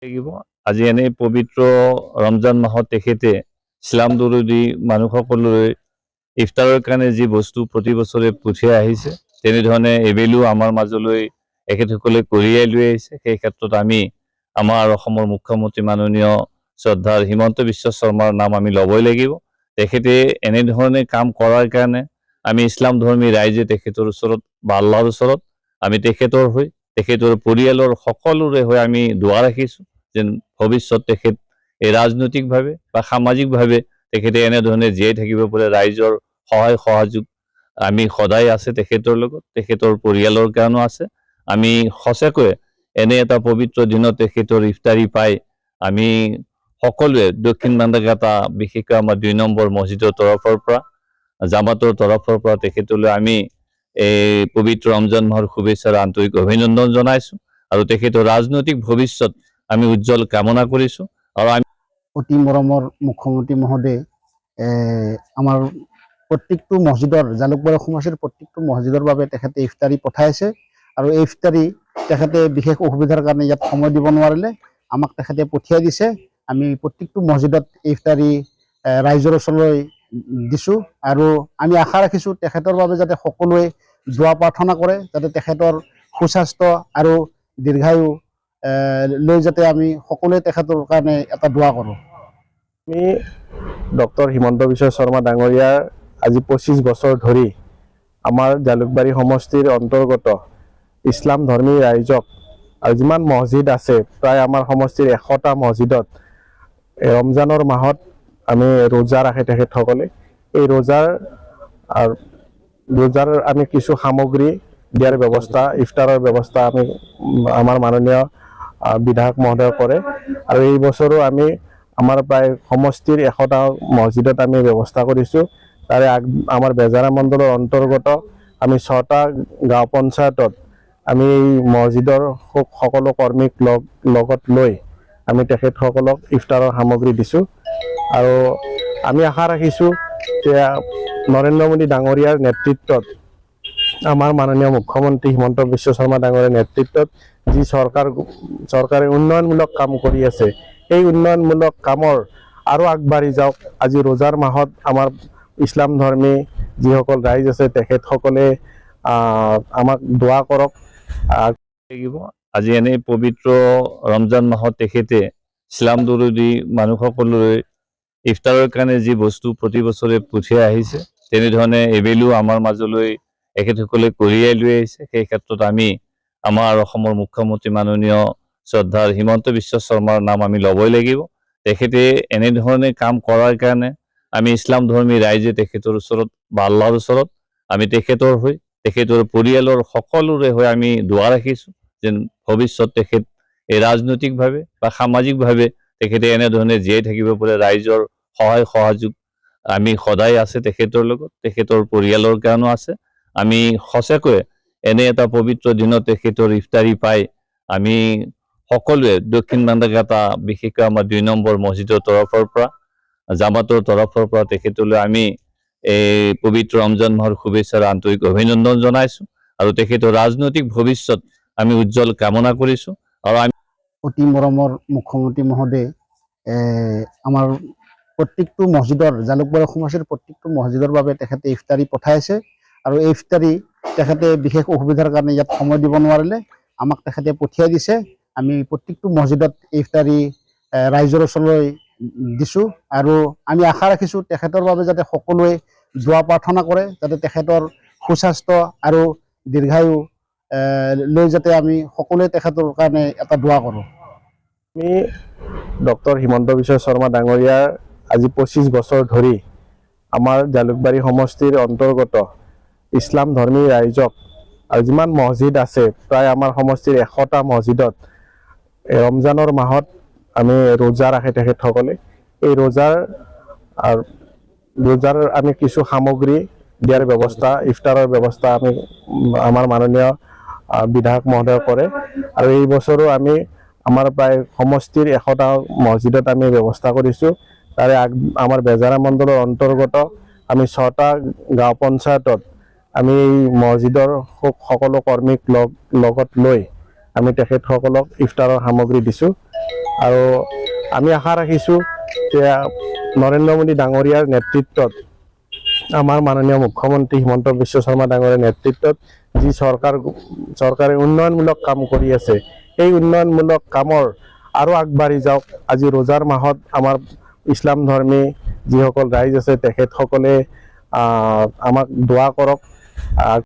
লাগিব। আজি এনে পবিত্ৰ ৰমজান মাহত তেখেতে ইছলাম বিৰোধী মানুহসকললৈ ইফতাৰৰ কাৰণে যি বস্তু প্ৰতি বছৰে পঠিয়াই আহিছে, তেনেধৰণে এবেলিও আমাৰ মাজলৈ এখেতসকলে কঢ়িয়াই লৈ আহিছে। সেই ক্ষেত্ৰত আমি আমাৰ অসমৰ মুখ্যমন্ত্ৰী মাননীয় শ্ৰদ্ধাৰ হিমন্ত বিশ্ব শৰ্মাৰ নাম আমি ল'বই লাগিব। তেখেতে এনেধৰণে কাম কৰাৰ কাৰণে আমি ইছলাম ধৰ্মী ৰাইজে তেখেতৰ ওচৰত বা আল্লাহৰ ওচৰত আমি তেখেতৰ হৈ তেখেতৰ পৰিয়ালৰ সকলোৰে হৈ আমি দোৱা ৰাখিছোঁ যেন ভৱিষ্যত তেখেত এই ৰাজনৈতিকভাৱে বা সামাজিকভাৱে তেখেতে এনেধৰণে জীয়াই থাকিব পাৰে। ৰাইজৰ সহায় সহযোগ আমি সদায় আছে তেখেতৰ লগত, তেখেতৰ পৰিয়ালৰ কাৰণেও আছে। আমি সঁচাকৈ এনে এটা পবিত্ৰ দিনত তেখেতৰ ইফতাৰী পাই আমি সকলোৱে দক্ষিণ বান্দাৰঘাটা বিশেষকৈ আমাৰ ২ নম্বৰ মছজিদৰ তৰফৰ পৰা জামাতৰ তৰফৰ পৰা তেখেতলৈ আমি এই পবিত্ৰ ৰমজান মাহৰ শুভেচ্ছাৰ আন্তৰিক অভিনন্দন জনাইছোঁ আৰু তেখেতৰ ৰাজনৈতিক ভৱিষ্যত আমি উজ্জ্বল কামনা কৰিছোঁ। আৰু আমি অতি মৰমৰ মুখ্যমন্ত্ৰী মহোদয় আমাৰ প্ৰত্যেকটো মছজিদৰ জালুকবাৰী সমষ্টিৰ প্ৰত্যেকটো মছজিদৰ বাবে তেখেতে ইফতাৰী পঠাইছে আৰু এই ইফতাৰী তেখেতে বিশেষ অসুবিধাৰ কাৰণে ইয়াত সময় দিব নোৱাৰিলে আমাক তেখেতে পঠিয়াই দিছে। আমি প্ৰত্যেকটো মছজিদত ইফতাৰী ৰাইজৰ ওচৰলৈ দিছোঁ আৰু আমি আশা ৰাখিছোঁ তেখেতৰ বাবে যাতে সকলোৱে দোৱা প্ৰাৰ্থনা কৰে, যাতে তেখেতৰ সুস্বাস্থ্য আৰু দীৰ্ঘায়ু লৈ যাতে আমি সকলোৱে তেখেতৰ কাৰণে এটা দোৱা কৰোঁ। আমি ডক্টৰ হিমন্ত বিশ্ব শৰ্মা ডাঙৰীয়াৰ আজি ২৫ বছৰ ধৰি আমাৰ জালুকবাৰী সমষ্টিৰ অন্তৰ্গত ইছলাম ধৰ্মী ৰাইজক আৰু যিমান মছজিদ আছে প্ৰায় আমাৰ সমষ্টিৰ ১০০টা মছজিদত ৰমজানৰ মাহত আমি ৰোজা ৰাখে তেখেতসকলে। এই ৰোজাৰ আমি কিছু সামগ্ৰী দিয়াৰ ব্যৱস্থা, ইফতাৰৰ ব্যৱস্থা আমি আমাৰ মাননীয় বিধায়ক মহোদয় কৰে আৰু এই বছৰো আমি আমাৰ প্ৰায় সমষ্টিৰ ১০০টা মছজিদত আমি ব্যৱস্থা কৰিছোঁ। তাৰে আমাৰ বেজাৰা মণ্ডলৰ অন্তৰ্গত আমি ৬টা গাঁও পঞ্চায়তত আমি এই মছজিদৰ সকলো কৰ্মীক লগত লৈ আমি তেখেতসকলক ইফতাৰৰ সামগ্ৰী দিছোঁ আৰু আমি আশা ৰাখিছোঁ যে নৰেন্দ্ৰ মোদী ডাঙৰীয়াৰ নেতৃত্বত আমাৰ মাননীয় মুখ্যমন্ত্ৰী হিমন্ত বিশ্ব শৰ্মা ডাঙৰীয়াৰ নেতৃত্বত যি চৰকাৰে উন্নয়নমূলক কাম কৰি আছে, এই উন্নয়নমূলক কামৰ আৰু আগবাঢ়ি যাওক। আজি ৰোজাৰ মাহত আমাৰ ইছলাম ধৰ্মী যিসকল ৰাইজ আছে তেখেতসকলে আমাক দোৱা কৰক লাগিব। আজি এনে পবিত্ৰ ৰমজান মাহত তেখেতে ইছলাম বিৰোধী মানুহসকললৈ ইফতাৰৰ কাৰণে যি বস্তু প্ৰতি বছৰে পঠিয়াই আহিছে, তেনেধৰণে এবেলিও আমাৰ মাজলৈ এখেতসকলে কঢ়িয়াই লৈ আহিছে। সেই ক্ষেত্ৰত আমি আমাৰ অসমৰ মুখ্যমন্ত্ৰী মাননীয় শ্ৰদ্ধাৰ হিমন্ত বিশ্ব শৰ্মাৰ নাম আমি ল'বই লাগিব। তেখেতে এনেধৰণে কাম কৰাৰ কাৰণে আমি ইছলাম ধৰ্মী ৰাইজে তেখেতৰ ওচৰত বা আল্লাহৰ ওচৰত আমি তেখেতৰ হৈ তেখেতৰ পৰিয়ালৰ সকলোৰে হৈ আমি দোৱা ৰাখিছোঁ যেন ভৱিষ্যত তেখেত এই ৰাজনৈতিকভাৱে বা সামাজিকভাৱে তেখেতে এনেধৰণে জীয়াই থাকিব পাৰে। ৰাইজৰ সহায় সহযোগ আমি সদায় আছে তেখেতৰ লগত, তেখেতৰ পৰিয়ালৰ কাৰণেও আছে। আমি সঁচাকৈ এনে এটা পবিত্ৰ দিনত তেখেতৰ ইফতাৰী পাই আমি সকলোৱে দক্ষিণ বান্দাৰঘাটা বিশেষকৈ আমাৰ ২ নম্বৰ মছজিদৰ তৰফৰ পৰা জামাতৰ তৰফৰ পৰা তেখেতলৈ আমি এই পবিত্ৰ ৰমজান মাহৰ শুভেচ্ছাৰ আন্তৰিক অভিনন্দন জনাইছোঁ আৰু তেখেতৰ ৰাজনৈতিক ভৱিষ্যত আমি উজ্জ্বল কামনা কৰিছোঁ। আৰু আমি অতি মৰমৰ মুখ্যমন্ত্ৰী মহোদয় আমাৰ প্ৰত্যেকটো মছজিদৰ জালুকবাৰী সমষ্টিৰ প্ৰত্যেকটো মছজিদৰ বাবে তেখেতে ইফতাৰী পঠাইছে আৰু এই ইফতাৰী তেখেতে বিশেষ অসুবিধাৰ কাৰণে ইয়াত সময় দিব নোৱাৰিলে আমাক তেখেতে পঠিয়াই দিছে। আমি প্ৰত্যেকটো মছজিদত ইফতাৰী ৰাইজৰ ওচৰলৈ দিছোঁ আৰু আমি আশা ৰাখিছোঁ তেখেতৰ বাবে যাতে সকলোৱে দোৱা প্ৰাৰ্থনা কৰে, যাতে তেখেতৰ সুস্বাস্থ্য আৰু দীৰ্ঘায়ু লৈ যাতে আমি সকলোৱে তেখেতৰ কাৰণে এটা দোৱা কৰোঁ। আমি ডক্টৰ হিমন্ত বিশ্ব শৰ্মা ডাঙৰীয়াৰ আজি ২৫ বছৰ ধৰি আমাৰ জালুকবাৰী সমষ্টিৰ অন্তৰ্গত ইছলাম ধৰ্মী ৰাইজক আৰু যিমান মছজিদ আছে প্ৰায় আমাৰ সমষ্টিৰ ১০০টা মছজিদত ৰমজানৰ মাহত আমি ৰোজা ৰাখে তেখেতসকলে। এই ৰোজাৰ আমি কিছু সামগ্ৰী দিয়াৰ ব্যৱস্থা, ইফতাৰৰ ব্যৱস্থা আমি আমাৰ মাননীয় বিধায়ক মহোদয় কৰে আৰু এই বছৰো আমি আমাৰ প্ৰায় সমষ্টিৰ ১০০টা মছজিদত আমি ব্যৱস্থা কৰিছোঁ। তাৰে আমাৰ বেজাৰা মণ্ডলৰ অন্তৰ্গত আমি ৬টা গাঁও পঞ্চায়তত আমি এই মছজিদৰ সকলো কৰ্মীক লগত লৈ আমি তেখেতসকলক ইফতাৰৰ সামগ্ৰী দিছোঁ আৰু আমি আশা ৰাখিছোঁ যে নৰেন্দ্ৰ মোদী ডাঙৰীয়াৰ নেতৃত্বত, আমাৰ মাননীয় মুখ্যমন্ত্ৰী হিমন্ত বিশ্ব শৰ্মা ডাঙৰীয়াৰ নেতৃত্বত যি চৰকাৰে উন্নয়নমূলক কাম কৰি আছে, এই উন্নয়নমূলক কামৰ আৰু আগবাঢ়ি যাওক। আজি ৰোজাৰ মাহত আমাৰ ইছলাম ধৰ্মী যিসকল ৰাইজ আছে তেখেতসকলে আমাক দোৱা কৰক।